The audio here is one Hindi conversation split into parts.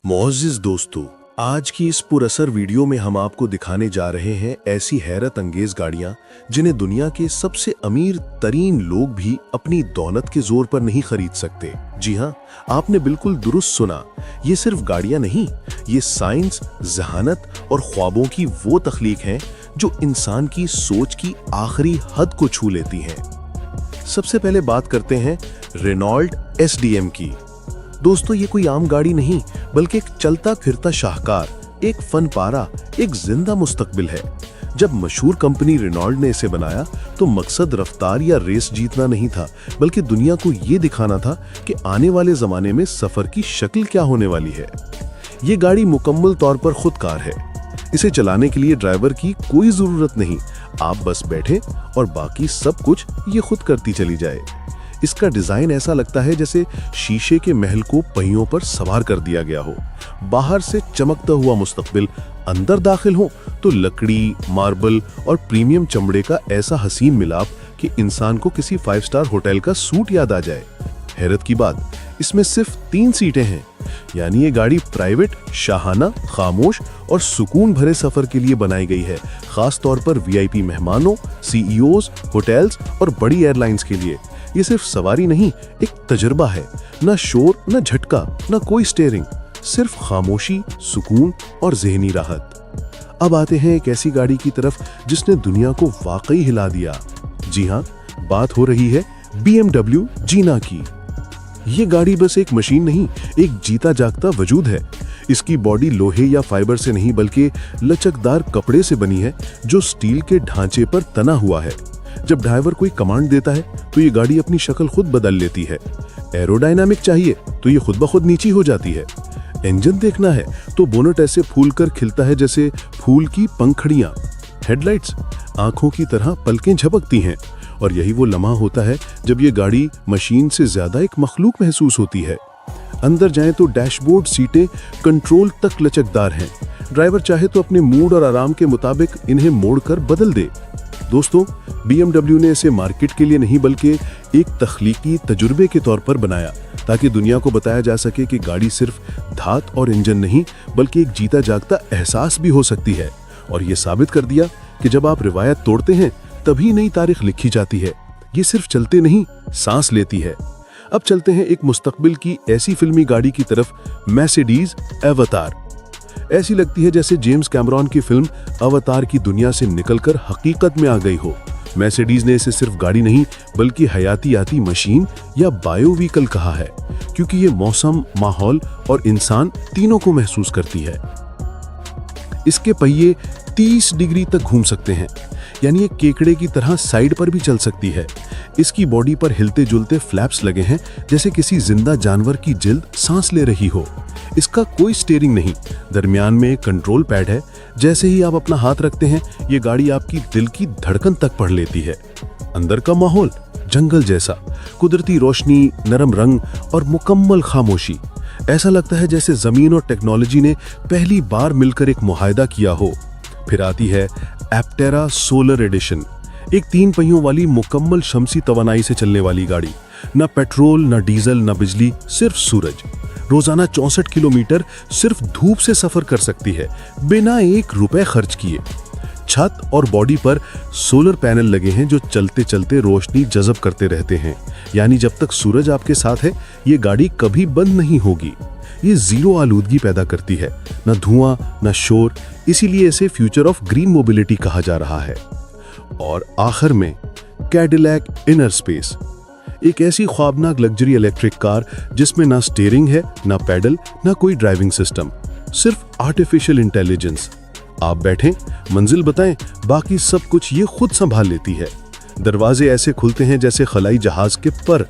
मोअज़्ज़िज़ दोस्तों, आज की इस पुरअसर वीडियो में हम आपको दिखाने जा रहे हैं ऐसी हैरत अंगेज गाड़ियां जिन्हें दुनिया के सबसे अमीर तरीन लोग भी अपनी दौलत के जोर पर नहीं खरीद सकते। जी हां, आपने बिल्कुल दुरुस्त सुना। ये सिर्फ गाड़ियां नहीं, ये साइंस, ज़हानत और ख्वाबों की वो तख्लीक हैं जो इंसान की सोच की आखिरी हद को छू लेती हैं। सबसे पहले बात करते हैं रेनॉल्ट एसडीएम की। दोस्तों, ये कोई आम गाड़ी नहीं बल्कि एक चलता फिरता शाहकार, एक फन पारा, एक जिंदा मुस्तकबिल है। जब मशहूर कंपनी रेनॉल्ट ने इसे बनाया तो मकसद रफ्तार या रेस जीतना नहीं था, बल्कि दुनिया को ये दिखाना था कि आने वाले जमाने में सफर की शक्ल क्या होने वाली है। ये गाड़ी मुकम्मल तौर पर खुदकार है। इसे चलाने के लिए ड्राइवर की कोई जरूरत नहीं, आप बस बैठे और बाकी सब कुछ ये खुद करती चली जाए। इसका डिजाइन ऐसा लगता है जैसे शीशे के महल को पहियों पर सवार कर दिया गया हो। बाहर से चमकता हुआ मुस्तकबिल, अंदर दाखिल हो तो लकड़ी, मार्बल और प्रीमियम चमड़े का ऐसा हसीन मिलाप कि इंसान को किसी 5 स्टार होटल का सूट याद आ जाए। हैरत की बात, इसमें सिर्फ 3 सीटें हैं, यानी ये गाड़ी प्राइवेट, शाहाना, खामोश और सुकून भरे सफर के लिए बनाई गई है, खास तौर पर वीआईपी मेहमानों, सीईओज, होटल्स और बड़ी एयरलाइंस के लिए। ये सिर्फ सवारी नहीं, एक तजुर्बा है। ना शोर, ना झटका, ना कोई स्टीयरिंग, सिर्फ खामोशी, सुकून और ज़हनी राहत। अब आते हैं एक ऐसी गाड़ी की तरफ जिसने दुनिया को वाकई हिला दिया। जी हाँ, बात हो रही है BMW जीना की। ये गाड़ी बस एक मशीन नहीं, एक जीता जागता वजूद है। इसकी बॉडी लोहे या फाइबर से नहीं बल्कि लचकदार कपड़े से बनी है जो स्टील के ढांचे पर तना हुआ है। जब ड्राइवर कोई कमांड देता है तो ये गाड़ी अपनी शक्ल खुद बदल लेती है। एरोडायनामिक चाहिए तो ये खुद ब खुद नीची हो जाती है। इंजन देखना है तो बोनट ऐसे फूल कर खिलता है जैसे फूल की पंखड़ियां। हेडलाइट्स आंखों की तरह पलकें झपकती हैं, और यही वो लम्हा होता है जब ये गाड़ी मशीन से ज्यादा एक मखलूक महसूस होती है। अंदर जाएं तो डैशबोर्ड सीटें कंट्रोल तक लचकदार हैं। ड्राइवर चाहे तो अपने मूड और आराम के मुताबिक इन्हें मोड़कर बदल दे। दोस्तों, BMW ने इसे मार्केट के लिए नहीं बल्कि एक तख्लीकी तजुर्बे के तौर पर बनाया, ताकि दुनिया को बताया जा सके कि गाड़ी सिर्फ धात और इंजन नहीं बल्कि एक जीता जागता एहसास भी हो सकती है। और ये साबित कर दिया कि जब आप रिवायत तोड़ते हैं तभी नई तारीख लिखी जाती है। ये सिर्फ चलते नहीं, सांस लेती है। अब चलते हैं एक मुस्तकबिल की ऐसी फिल्मी गाड़ी की तरफ, मर्सिडीज अवतार। ऐसी लगती है जैसे जेम्स कैमरॉन की फिल्म अवतार की दुनिया से निकलकर हकीकत में आ गई हो। मर्सिडीज ने इसे सिर्फ गाड़ी नहीं बल्कि हयातियाती मशीन या बायो व्हीकल कहा है, क्योंकि ये मौसम, माहौल और इंसान तीनों को महसूस करती है। इसके पहिए 30 डिग्री तक घूम सकते हैं, यानी एक केकड़े की तरह साइड पर भी चल सकती है। इसकी बॉडी पर हिलते जुलते फ्लैप्स लगे हैं जैसे किसी जिंदा जानवर की जिल्द सांस ले रही हो। इसका कोई स्टीयरिंग नहीं, दरमियान में एक कंट्रोल पैड है। जैसे ही आप अपना हाथ रखते हैं ये गाड़ी आपकी दिल की धड़कन तक पढ़ लेती है। अंदर का माहौल जंगल जैसा, कुदरती रोशनी, नरम रंग और मुकम्मल खामोशी। ऐसा लगता है जैसे जमीन और टेक्नोलॉजी ने पहली बार मिलकर एक मुआहदा किया हो। फिर आती है एप्टेरा सोलर एडिशन, एक 3 पहियों वाली मुकम्मल शमसी तवानाई से चलने वाली गाड़ी। ना पेट्रोल, ना डीजल, ना बिजली, सिर्फ सूरज। रोजाना 64 किलोमीटर सिर्फ धूप से सफर कर सकती है बिना 1 रुपए खर्च किए। छत और बॉडी पर सोलर पैनल लगे हैं जो चलते चलते रोशनी जज़ब करते रहते हैं, यानी जब तक सूरज आपके साथ है ये गाड़ी कभी बंद नहीं होगी। ये जीरो आलूदगी पैदा करती है, न धुआं, न शोर, इसीलिए इसे फ्यूचर ऑफ ग्रीन मोबिलिटी कहा जा रहा है। और आखिर में कैडिलैक इनर स्पेस, एक ऐसी ख्वाबनाक लग्जरी इलेक्ट्रिक कार जिसमें ना स्टीयरिंग है, ना पैडल, ना कोई ड्राइविंग सिस्टम, सिर्फ आर्टिफिशियल इंटेलिजेंस। आप बैठें, मंजिल बताएं, बाकी सब कुछ ये खुद संभाल लेती है। दरवाजे ऐसे खुलते हैं जैसे खलाई जहाज के पर।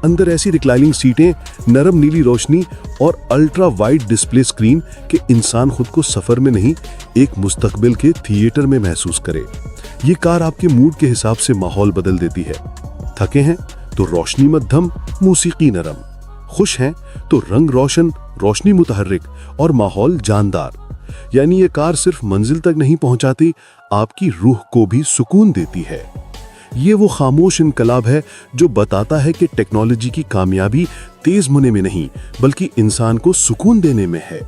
अंदर ऐसी रिक्लाइनिंग सीटें, नरम नीली रोशनी और अल्ट्रा वाइड डिस्प्ले स्क्रीन कि इंसान खुद को सफर में नहीं एक मुस्तकबिल के थिएटर में महसूस करे। ये कार आपके मूड के हिसाब से माहौल बदल देती है। थके हैं तो रोशनी मध्यम, मौसीकी नरम। खुश हैं तो रंग रोशन, रोशनी मुतहर्रिक और माहौल जानदार। यानी ये कार सिर्फ मंजिल तक नहीं पहुंचाती, आपकी रूह को भी सुकून देती है। ये वो खामोश इनकलाब है जो बताता है कि टेक्नोलॉजी की कामयाबी तेज होने में नहीं बल्कि इंसान को सुकून देने में है।